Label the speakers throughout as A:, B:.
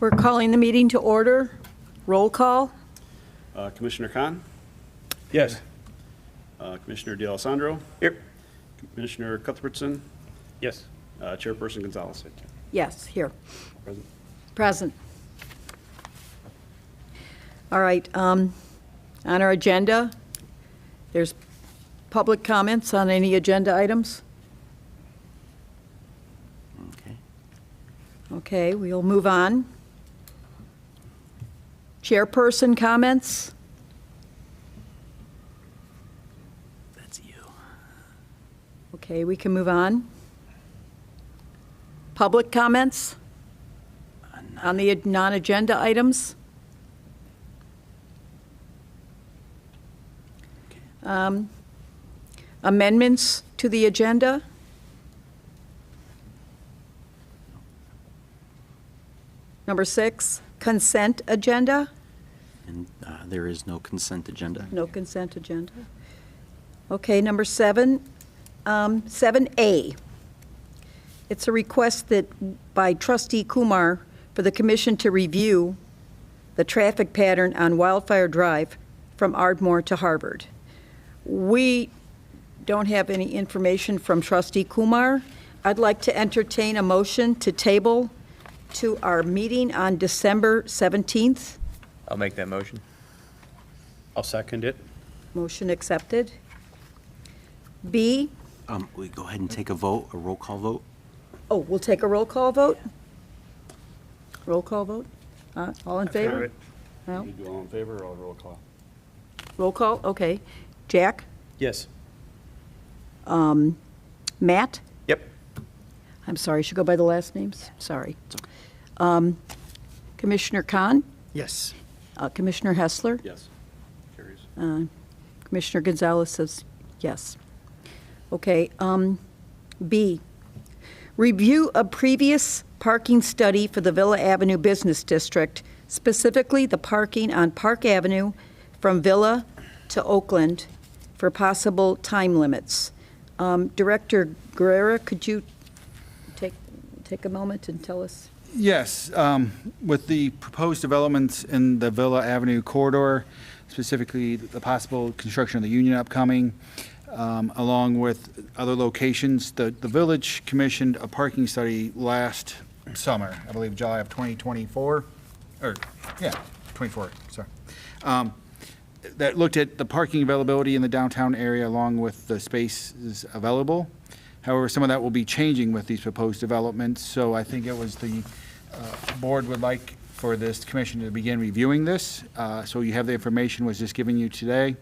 A: We're calling the meeting to order. Roll call.
B: Commissioner Khan,
C: Yes.
B: Commissioner D'Alessandro,
C: Here.
B: Commissioner Cuthbertson,
C: Yes.
B: Chairperson Gonzalez.
A: Yes, here.
B: Present.
A: Present. All right, on our agenda, there's public comments on any agenda items.
D: Okay.
A: Okay, we'll move on. Chairperson comments.
D: That's you.
A: Okay, we can move on. Public comments on the non-agenda items. Amendments to the agenda. Number 6, consent agenda.
D: And there is no consent agenda.
A: No consent agenda. Okay, number 7, 7A. It's a request by trustee Kumar for the commission to review the traffic pattern on Wildfire Drive from Ardmore to Harvard. We don't have any information from trustee Kumar. I'd like to entertain a motion to table to our meeting on December 17th.
C: I'll make that motion. I'll second it.
A: Motion accepted. B,
D: We go ahead and take a vote, a roll call vote.
A: oh, we'll take a roll call vote? Roll call vote? All in favor? No?
B: You do all in favor or roll call?
A: Roll call, okay. Jack?
C: Yes.
A: Matt?
C: Yep.
A: I'm sorry, should go by the last names? Sorry.
D: It's okay.
A: Commissioner Khan?
C: Yes.
A: Commissioner Hessler?
B: Yes. Carries.
A: Commissioner Gonzalez says yes. Okay, B, review a previous parking study for the Villa Avenue Business District, specifically the parking on Park Avenue from Villa to Oakland for possible time limits. Director Guerrera, could you take a moment and tell us?
E: Yes, with the proposed developments in the Villa Avenue corridor, specifically the possible construction of the Union upcoming, along with other locations, the village commissioned a parking study last summer, I believe July of 2024, or, yeah, 24, sorry. That looked at the parking availability in the downtown area along with the spaces available. However, some of that will be changing with these proposed developments, so I think it was the board would like for this commission to begin reviewing this. So you have the information was just giving you today,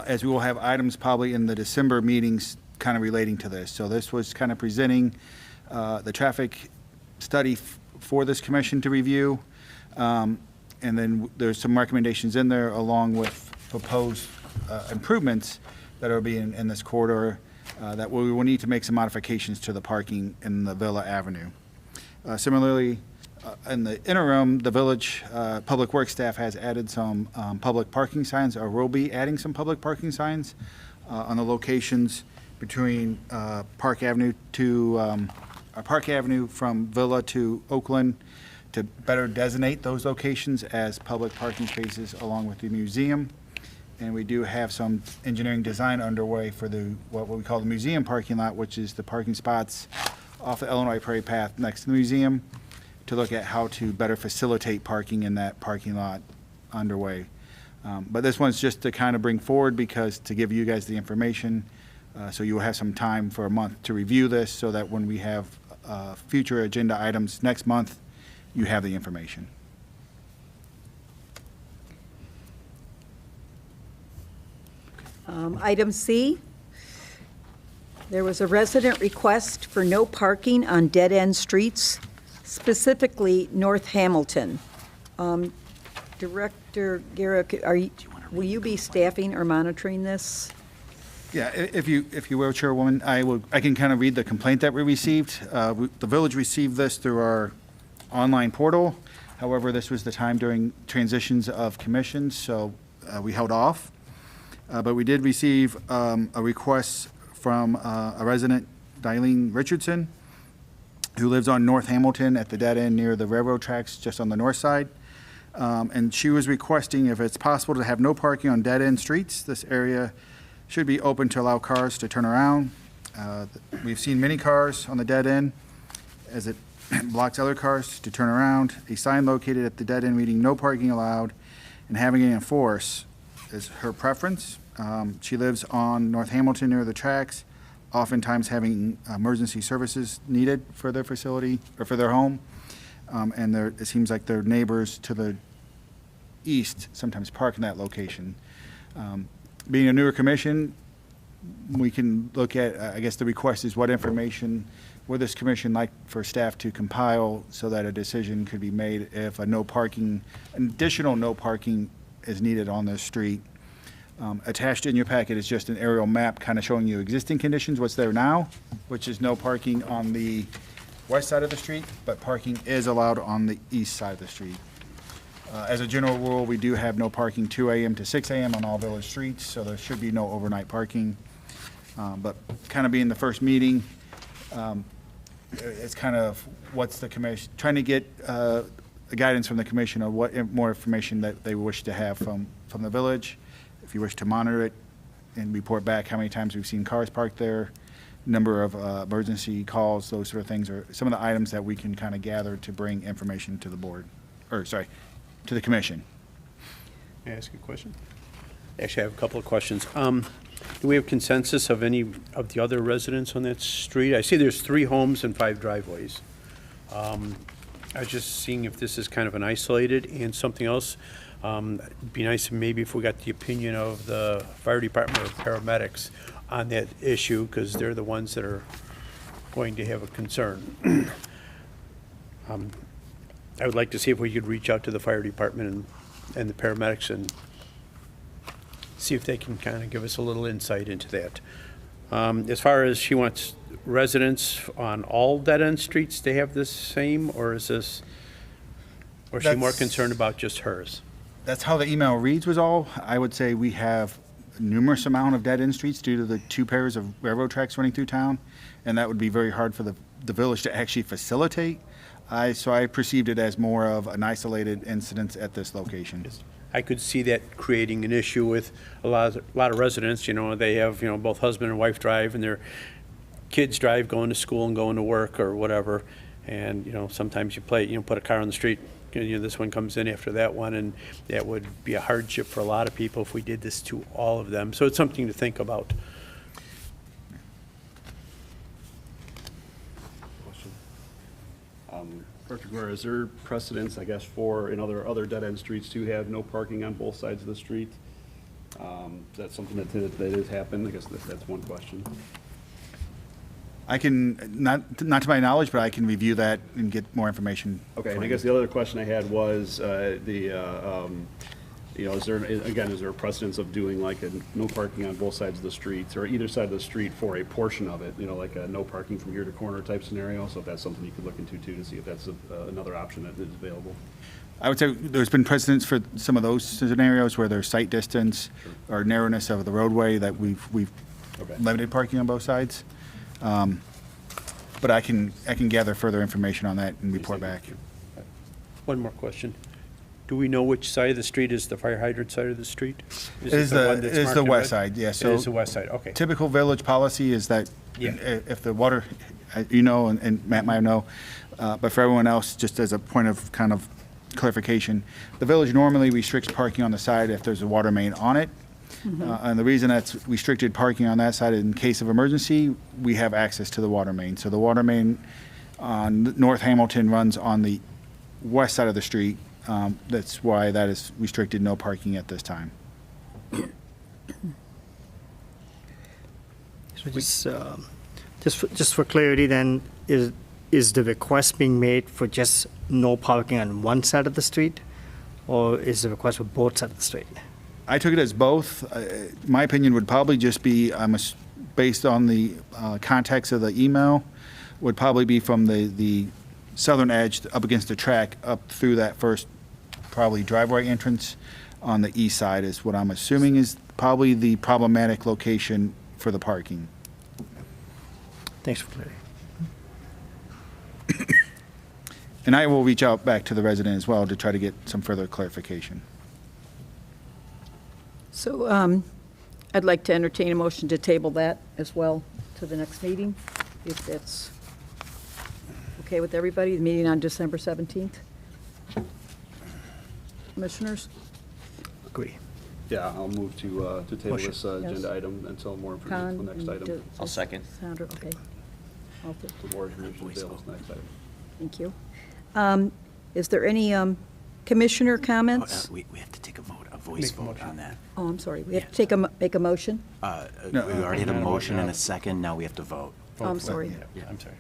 E: as we will have items probably in the December meetings kind of relating to this. So this was kind of presenting the traffic study for this commission to review. And then there's some recommendations in there along with proposed improvements that are being in this corridor that we will need to make some modifications to the parking in the Villa Avenue. Similarly, in the interim, the village public works staff has added some public parking signs, or will be adding some public parking signs on the locations between Park Avenue to Park Avenue from Villa to Oakland to better designate those locations as public parking spaces along with the museum. And we do have some engineering design underway for what we call the museum parking lot, which is the parking spots off the Illinois Prairie Path next to the museum, to look at how to better facilitate parking in that parking lot underway. But this one's just to kind of bring forward because to give you guys the information, so you will have some time for a month to review this so that when we have future agenda items next month, you have the information.
A: Item C, there was a resident request for no parking on dead-end streets, specifically North Hamilton. Director Guerra, will you be staffing or monitoring this?
E: Yeah, if you will, Chairwoman, I can kind of read the complaint that we received. The village received this through our online portal. However, this was the time during transitions of commissions, so we held off. But we did receive a request from a resident, Dilene Richardson, who lives on North Hamilton at the dead end near the railroad tracks, just on the north side. And she was requesting if it's possible to have no parking on dead-end streets. This area should be open to allow cars to turn around. We've seen many cars on the dead end as it blocks other cars to turn around. A sign located at the dead end reading "No parking allowed" and having it enforced is her preference. She lives on North Hamilton near the tracks, oftentimes having emergency services needed for their facility or for their home. And it seems like their neighbors to the east sometimes park in that location. Being a newer commission, we can look at, I guess the request is what information would this commission like for staff to compile so that a decision could be made if an additional no parking is needed on this street. Attached in your packet is just an aerial map kind of showing you existing conditions, what's there now, which is no parking on the west side of the street, but parking is allowed on the east side of the street. As a general rule, we do have no parking 2 a.m. to 6 a.m. on all village streets, so there should be no overnight parking. But kind of being the first meeting, it's kind of what's the commission, trying to get guidance from the commission on what more information that they wish to have from the village. If you wish to monitor it and report back how many times we've seen cars parked there, number of emergency calls, those sort of things are some of the items that we can kind of gather to bring information to the board, or sorry, to the commission.
C: May I ask a question? Actually, I have a couple of questions. Do we have consensus of any of the other residents on that street? I see there's 3 homes and 5 driveways. I was just seeing if this is kind of an isolated, and something else. It'd be nice maybe if we got the opinion of the fire department or paramedics on that issue, because they're the ones that are going to have a concern. I would like to see if we could reach out to the fire department and the paramedics and see if they can kind of give us a little insight into that. As far as she wants residents on all dead-end streets to have this same, or is this, or is she more
E: That's-
C: concerned about just hers?
E: That's how the email reads was all. I would say we have numerous amount of dead-end streets due to the 2 pairs of railroad tracks running through town, and that would be very hard for the village to actually facilitate. So I perceived it as more of an isolated incident at this location.
C: I could see that creating an issue with a lot of residents. You know, they have, both husband and wife drive, and their kids drive going to school and going to work or whatever. And, sometimes you put a car on the street, this one comes in after that one, and that would be a hardship for a lot of people if we did this to all of them. So it's something to think about.
B: Question. Dr. Guerra, is there precedence, I guess, for in other dead-end streets to have no parking on both sides of the street? Is that something that has happened? I guess that's one question.
E: I can, not to my knowledge, but I can review that and get more information.
B: Okay, and
E: for
B: I
E: you.
B: guess the other question I had was, is there a precedence of doing like a no parking on both sides of the streets, or either side of the street for a portion of it, like a no parking from here to corner type scenario? So if that's something you could look into too, to see if that's another option that is available.
E: I would say there's been precedents for some of those scenarios where there's sight distance or narrowness of the roadway that we've
B: Okay.
E: limited parking on both sides. But I can gather further information on that and report back.
C: One more question. Do we know which side of the street is the fire hydrant side of the street?
E: It is
C: one that's
E: the
C: marked in
E: west
C: red?
E: side, yeah.
C: It
E: So
C: is the west side, okay.
E: typical village policy is that
C: Yeah.
E: if the water, and Matt might know, but for everyone else, just as a point of kind of clarification, the village normally restricts parking on the side if there's a water main on it. And the reason that's restricted parking on that side, in case of emergency, we have access to the water main. So the water main on North Hamilton runs on the west side of the street. That's why that is restricted, no parking at this time.
F: So just for clarity, then, is the request being made for just no parking on one side of the street, or is the request for both sides of the street?
E: I took it as both. My opinion would probably just be, based on the context of the email, would probably be from the southern edge up against the track up through that first probably driveway entrance on the east side is what I'm assuming is probably the problematic location for the parking.
F: Thanks for clarity.
E: And I will reach out back to the resident as well to try to get some further clarification.
A: So I'd like to entertain a motion to table that as well to the next meeting, if that's okay with everybody, the meeting on December 17th. Commissioners?
F: Agree.
B: Yeah, I'll move to table
F: Motion.
B: this agenda item until more information
A: Con-
B: for the next item.
D: I'll second.
A: Sandra, okay. All th-
B: The board of Commissioners
D: Voice
B: tables
D: vote.
B: next item.
A: Thank you. Is there any commissioner
D: Oh,
A: comments?
D: we have to take a voice vote on that.
A: Oh, I'm sorry, we have to make a motion?
D: We
E: No,
D: already had a
C: no, no,
D: motion and
C: no.
D: a second, now we have to vote.
A: Oh, I'm sorry.
C: Yeah, I'm sorry.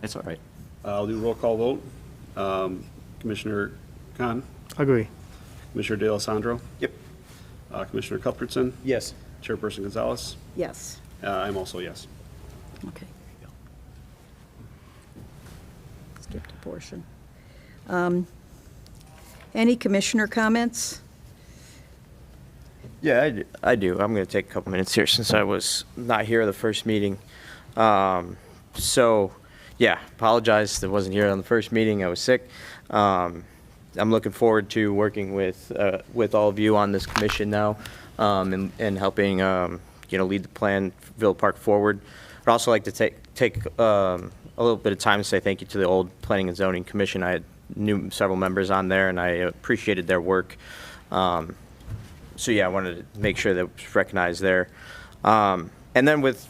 D: It's all right.
B: I'll do roll call vote. Commissioner Khan,
F: Agree.
B: Commissioner De Alessandro,
C: Yep.
B: Commissioner Cuthbertson,
C: Yes.
B: Chairperson Gonzalez.
A: Yes,
B: I'm also yes.
A: okay. Skipped a portion. Any commissioner comments?
G: Yeah, I do. I'm going to take a couple minutes here since I was not here the first meeting. So, yeah, apologize that I wasn't here on the first meeting. I was sick. I'm looking forward to working with all of you on this commission now, and helping lead the plan Villa Park forward. I'd also like to take a little bit of time to say thank you to the old Planning and Zoning Commission. I knew several members on there, and I appreciated their work. So yeah, I wanted to make sure that it was recognized there. And then with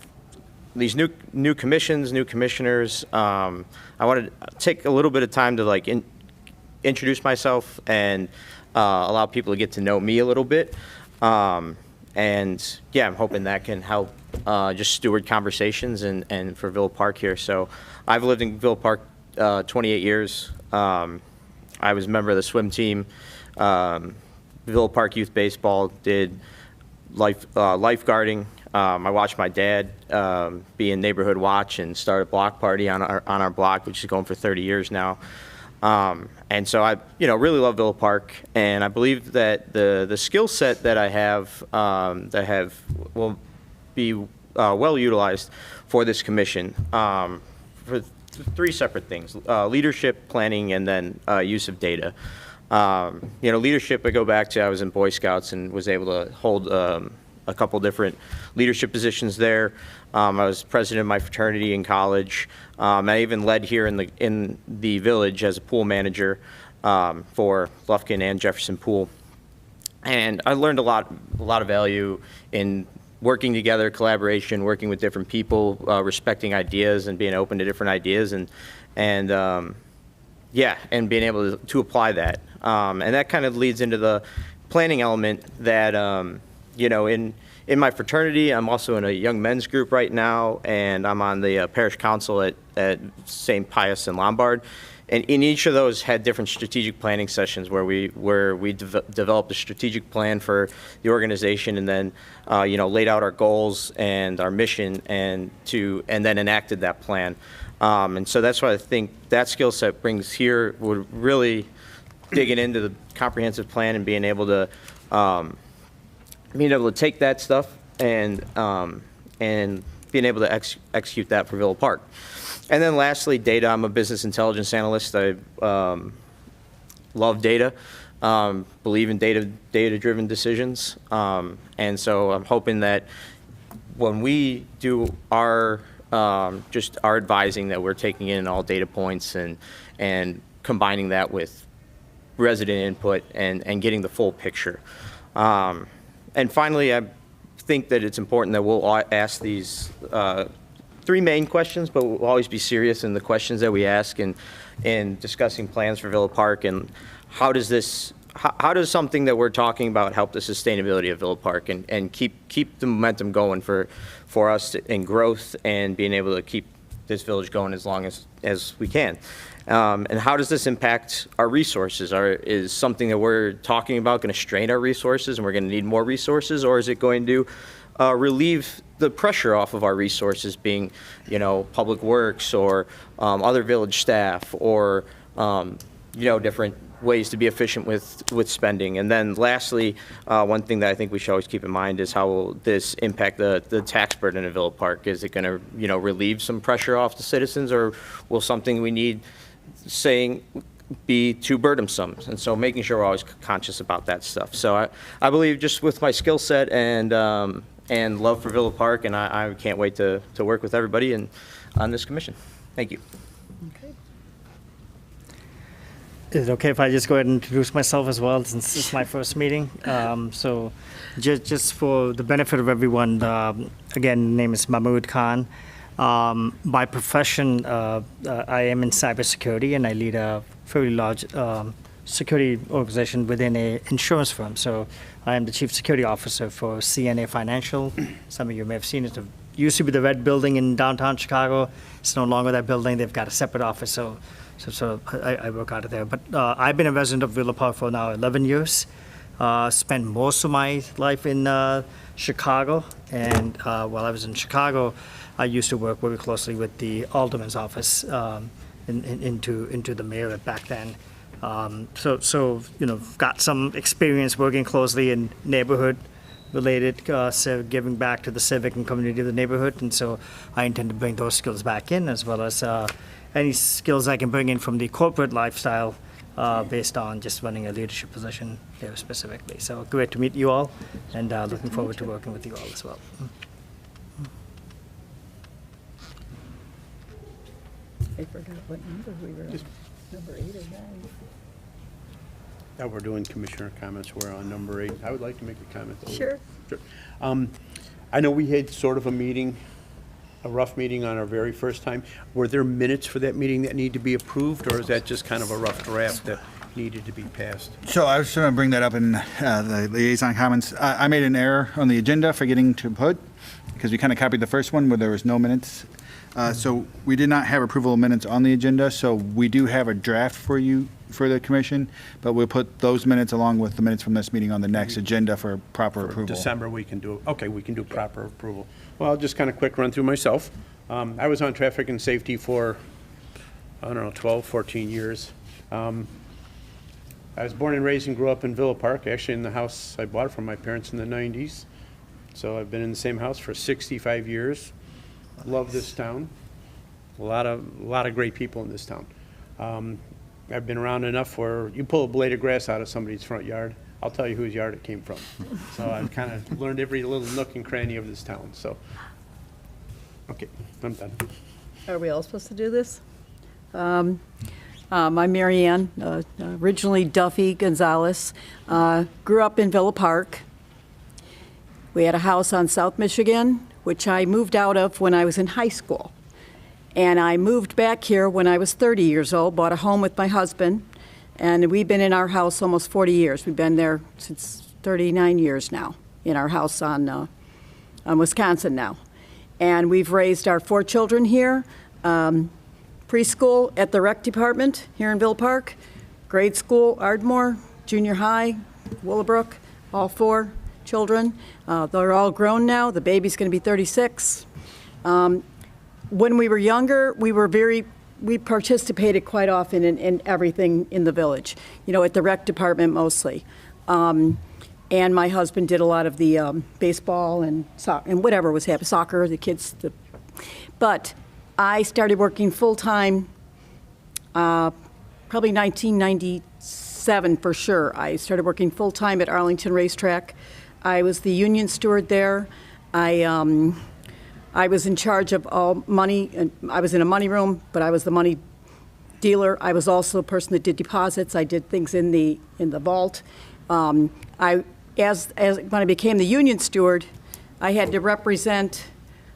G: these new commissions, new commissioners, I wanted to take a little bit of time to introduce myself and allow people to get to know me a little bit. And yeah, I'm hoping that can help just steward conversations and for Villa Park here. So I've lived in Villa Park 28 years. I was a member of the swim team. Villa Park Youth Baseball, did lifeguarding. I watched my dad be in Neighborhood Watch and start a block party on our block, which is going for 30 years now. And so I really love Villa Park, and I believe that the skill set that I have will be well utilized for this commission for three separate things: leadership, planning, and then use of data. Leadership, I go back to, I was in Boy Scouts and was able to hold a couple different leadership positions there. I was president of my fraternity in college. I even led here in the village as a pool manager for Lufkin and Jefferson Pool. And I learned a lot of value in working together, collaboration, working with different people, respecting ideas and being open to different ideas, and being able to apply that. And that kind of leads into the planning element that, in my fraternity, I'm also in a young men's group right now, and I'm on the parish council at St. Pius and Lombard. And in each of those had different strategic planning sessions where we developed a strategic plan for the organization, and then laid out our goals and our mission, and then enacted that plan. And so that's what I think that skill set brings here, would really digging into the comprehensive plan and being able to take that stuff and being able to execute that for Villa Park. And then lastly, data. I'm a business intelligence analyst. I love data, believe in data-driven decisions. And so I'm hoping that when we do our advising, that we're taking in all data points and combining that with resident input and getting the full picture. And finally, I think that it's important that we'll ask these three main questions, but we'll always be serious in the questions that we ask and discussing plans for Villa Park, and how does something that we're talking about help the sustainability of Villa Park and keep the momentum going for us in growth and being able to keep this village going as long as we can. And how does this impact our resources? Is something that we're talking about going to strain our resources and we're going to need more resources, or is it going to relieve the pressure off of our resources, being, public works or other village staff, or different ways to be efficient with spending? And then lastly, one thing that I think we should always keep in mind is how will this impact the tax burden of Villa Park? Is it going to relieve some pressure off the citizens, or will something we need saying be too burdensome. And so making sure we're always conscious about that stuff. So I believe just with my skill set and love for Villa Park, and I can't wait to work with everybody on this commission. Thank you.
F: Is it okay if I just go ahead and introduce myself as well, since it's my first meeting? So just for the benefit of everyone, again, name is Mahmood Khan. By profession, I am in cybersecurity, and I lead a fairly large security organization within an insurance firm. So I am the chief security officer for CNA Financial. Some of you may have seen it. It used to be the red building in downtown Chicago. It's no longer that building. They've got a separate office. So I work out of there. But I've been a resident of Villa Park for now 11 years. Spent most of my life in Chicago. And while I was in Chicago, I used to work very closely with the alderman's office into the mayor back then. So got some experience working closely in neighborhood-related, giving back to the civic and community of the neighborhood. And so I intend to bring those skills back in, as well as any skills I can bring in from the corporate lifestyle based on just running a leadership position there specifically. So great to meet you all, and looking forward to working with you all as well.
A: I forgot what number we were on. Number 8 or 9?
C: Now we're doing commissioner comments. We're on number 8. I would like to make a comment. Though.
A: Sure.
C: Sure. I know we had sort of a meeting, a rough meeting on our very first time. Were there minutes for that meeting that need to be approved, or is that just kind of a rough draft that needed to be passed?
E: So I was going to bring that up in the liaison comments. I made an error on the agenda, forgetting to put, because we kind of copied the first one where there was no minutes. So we did not have approval of minutes on the agenda, so we do have a draft for you, for the commission, but we'll put those minutes along with the minutes from this meeting on the next agenda for proper approval.
C: December, we can do, okay, we can do proper approval. Well, I'll just kind of quick run through myself. I was on traffic and safety for, I don't know, 12, 14 years. I was born and raised and grew up in Villa Park, actually in the house I bought from my parents in the 90s. So I've been in the same house for 65 years. Love this town. A lot of great people in this town. I've been around enough where you pull a blade of grass out of somebody's front yard, I'll tell you whose yard it came from. So I've kind of learned every little nook and cranny of this town. So, okay, I'm done.
A: Are we all supposed to do this? I'm Mary Ann, originally Duffy Gonzalez. Grew up in Villa Park. We had a house on South Michigan, which I moved out of when I was in high school. And I moved back here when I was 30 years old, bought a home with my husband, and we've been in our house almost 40 years. We've been there since 39 years now, in our house on Wisconsin now. And we've raised our 4 children here, preschool at the rec department here in Villa Park, grade school, Ardmore, junior high, Willowbrook, all 4 children. They're all grown now. The baby's going to be 36. When we were younger, we participated quite often in everything in the village, at the rec department mostly. And my husband did a lot of the baseball and whatever was happening, soccer, the kids. But I started working full-time probably 1997 for sure. I started working full-time at Arlington Racetrack. I was the union steward there. I was in charge of all money, and I was in a money room, but I was the money dealer. I was also a person that did deposits. I did things in the vault. When I became the union steward, I had to represent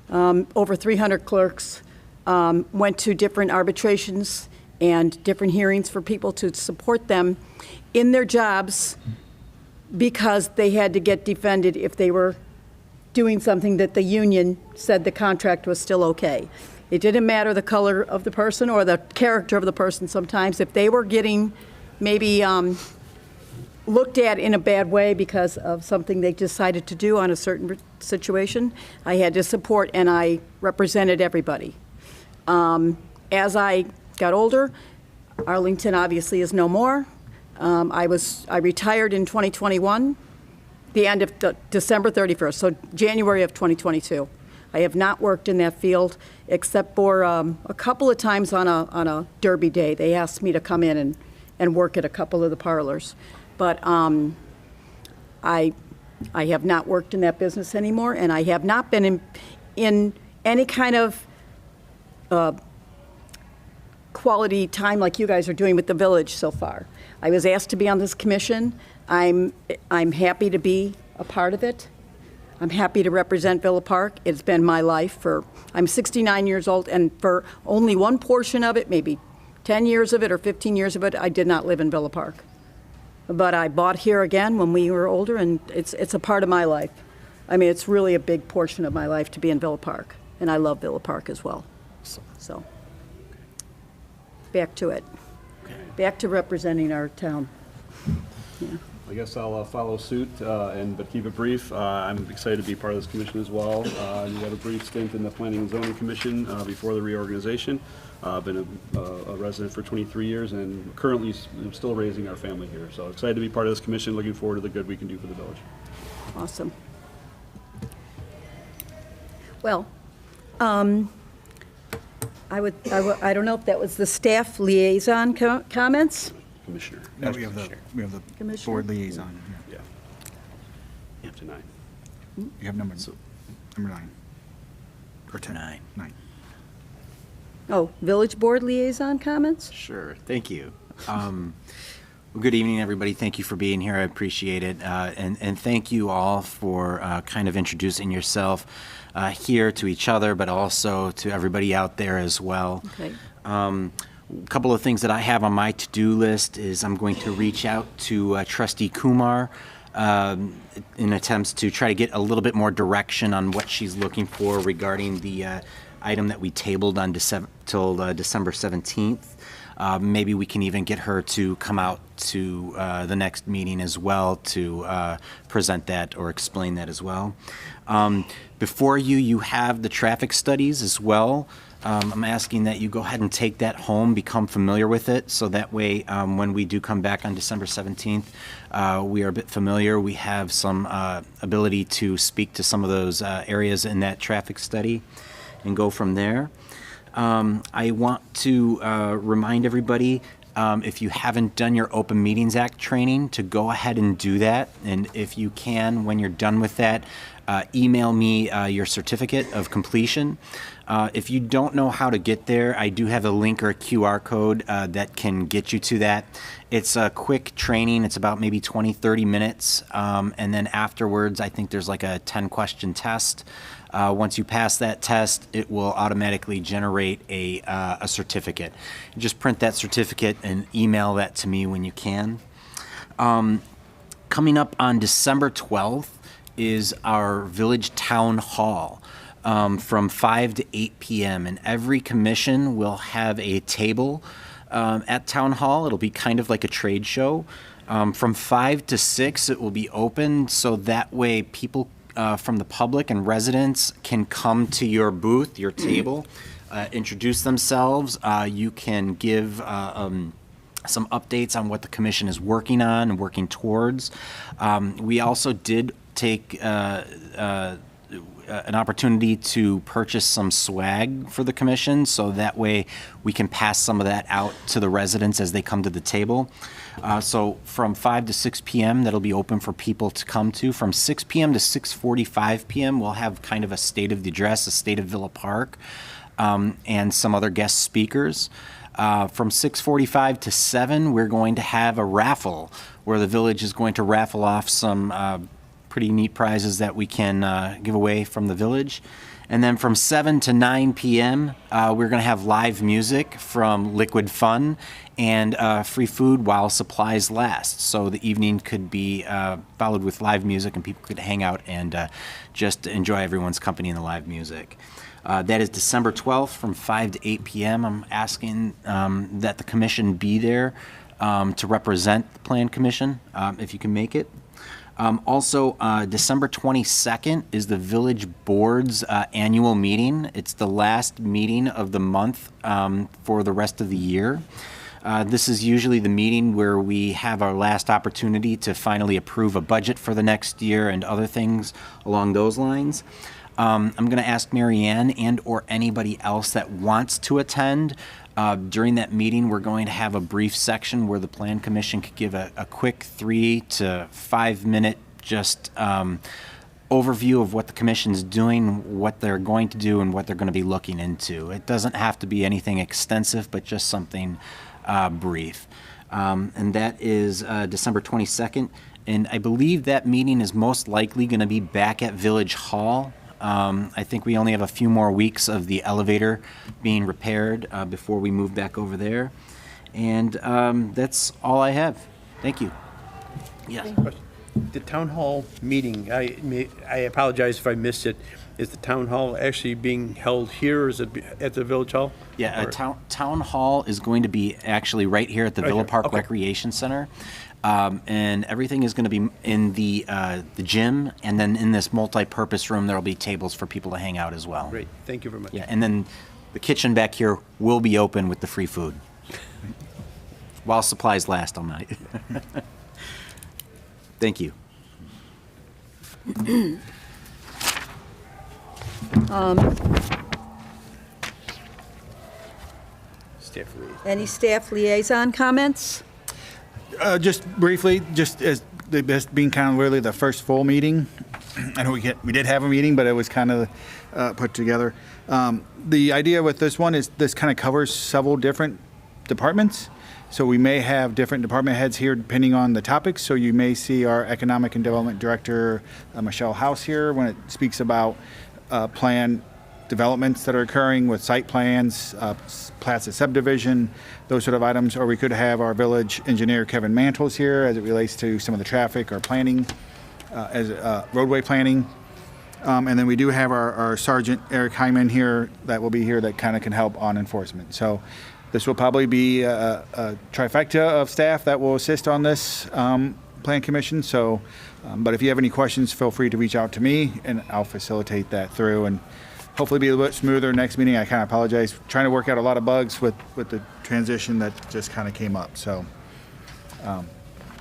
A: over 300 clerks, went to different arbitrations and different hearings for people to support them in their jobs because they had to get defended if they were doing something that the union said the contract was still okay. It didn't matter the color of the person or the character of the person sometimes. If they were getting maybe looked at in a bad way because of something they decided to do on a certain situation, I had to support, and I represented everybody. As I got older, Arlington obviously is no more. I retired in 2021. The end of December 31st, so January of 2022. I have not worked in that field except for a couple of times on a Derby day. They asked me to come in and work at a couple of the parlors. But I have not worked in that business anymore, and I have not been in any kind of quality time like you guys are doing with the village so far. I was asked to be on this commission. I'm happy to be a part of it. I'm happy to represent Villa Park. It's been my life I'm 69 years old, and for only one portion of it, maybe 10 years of it or 15 years of it, I did not live in Villa Park. But I bought here again when we were older, and it's a part of my life. I mean, it's really a big portion of my life to be in Villa Park, and I love Villa Park as well. So, back to it. Back to representing our town. Yeah.
B: I guess I'll follow suit, but keep it brief. I'm excited to be part of this commission as well. You had a brief stint in the Planning and Zoning Commission before the reorganization. I've been a resident for 23 years and currently I'm still raising our family here. So excited to be part of this commission, looking forward to the good we can do for the village.
A: Awesome. Well, I don't know if that was the staff liaison comments?
B: Commissioner.
E: No, we have the
A: Commissioner?
E: board liaison. Yeah.
B: Yeah. Up to 9.
E: You have number 9. Or 10. 9.
A: Oh, village board liaison comments?
D: Sure, thank you. Well, good evening, everybody. Thank you for being here. I appreciate it. And thank you all for kind of introducing yourself here to each other, but also to everybody out there as well.
A: Okay.
D: A couple of things that I have on my to-do list is I'm going to reach out to Trustee Kumar in attempts to try to get a little bit more direction on what she's looking for regarding the item that we tabled on till December 17th. Maybe we can even get her to come out to the next meeting as well to present that or explain that as well. Before you have the traffic studies as well. I'm asking that you go ahead and take that home, become familiar with it, so that way when we do come back on December 17th, we are a bit familiar. We have some ability to speak to some of those areas in that traffic study and go from there. I want to remind everybody, if you haven't done your Open Meetings Act training, to go ahead and do that. And if you can, when you're done with that, email me your certificate of completion. If you don't know how to get there, I do have a link or a QR code that can get you to that. It's a quick training. It's about maybe 20, 30 minutes. And then afterwards, I think there's like a 10-question test. Once you pass that test, it will automatically generate a certificate. Just print that certificate and email that to me when you can. Coming up on December 12th is our Village Town Hall from 5 to 8 p.m. And every commission will have a table at Town Hall. It'll be kind of like a trade show. From 5 to 6, it will be open, so that way people from the public and residents can come to your booth, your table, introduce themselves. You can give some updates on what the commission is working on and working towards. We also did take an opportunity to purchase some swag for the commission, so that way we can pass some of that out to the residents as they come to the table. So from 5 to 6 p.m., that'll be open for people to come to. From 6 p.m. to 6:45 p.m., we'll have kind of a state of the address, a state of Villa Park, and some other guest speakers. From 6:45 to 7, we're going to have a raffle where the village is going to raffle off some pretty neat prizes that we can give away from the village. And then from 7 to 9 p.m., we're going to have live music from Liquid Fun and free food while supplies last. So the evening could be followed with live music and people could hang out and just enjoy everyone's company in the live music. That is December 12th from 5 to 8 p.m. I'm asking that the commission be there to represent the Plan Commission, if you can make it. Also, December 22nd is the Village Board's annual meeting. It's the last meeting of the month for the rest of the year. This is usually the meeting where we have our last opportunity to finally approve a budget for the next year and other things along those lines. I'm going to ask Mary Ann and/or anybody else that wants to attend. During that meeting, we're going to have a brief section where the Plan Commission could give a quick 3 to 5 minute just overview of what the commission's doing, what they're going to do, and what they're going to be looking into. It doesn't have to be anything extensive, but just something brief. And that is December 22nd. And I believe that meeting is most likely going to be back at Village Hall. I think we only have a few more weeks of the elevator being repaired before we move back over there. And that's all I have. Thank you. Yes.
C: The town hall meeting, I apologize if I missed it. Is the town hall actually being held here, or is it at the village hall?
D: Yeah,
C: Or-
D: town hall is going to be actually right here at the
C: Right
D: Villa
C: here,
D: Park
C: okay.
D: Recreation Center. And everything is going to be in the gym, and then in this multi-purpose room, there'll be tables for people to hang out as well.
C: Great, thank you very much.
D: Yeah, and then the kitchen back here will be open with the free food. While supplies last all night. Thank you.
C: Staff liaison.
A: Any staff liaison comments?
E: Just briefly, just as this being kind of really the first full meeting, I know we did have a meeting, but it was kind of put together. The idea with this one is this kind of covers several different departments. So we may have different department heads here depending on the topics. So you may see our Economic and Development Director, Michelle House, here when it speaks about plan developments that are occurring with site plans, plats of subdivision, those sort of items. Or we could have our village engineer, Kevin Mantles, here as it relates to some of the traffic or planning, as roadway planning. And then we do have our Sergeant Eric Hyman here that will be here that kind of can help on enforcement. So this will probably be a trifecta of staff that will assist on this Plan Commission. So, but if you have any questions, feel free to reach out to me and I'll facilitate that through and hopefully be a little bit smoother next meeting. I kind of apologize. Trying to work out a lot of bugs with the transition that just kind of came up. So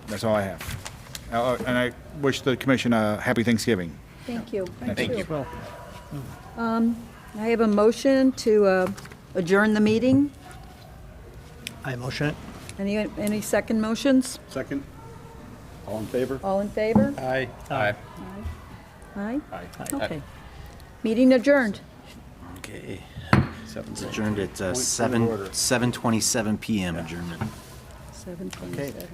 E: that's all I have. And I wish the commission a happy Thanksgiving.
A: Thank you.
C: Thank you.
F: Well,
A: I have a motion to adjourn the meeting.
F: I motion it.
A: Any second motions?
B: Second? All in favor?
A: All in favor?
C: Aye.
F: Aye.
A: Aye?
B: Aye.
A: Okay. Meeting adjourned.
D: Okay.
C: Seven.
D: It's adjourned at
B: Point of order.
D: 7:27 PM adjournment.
A: 7:27.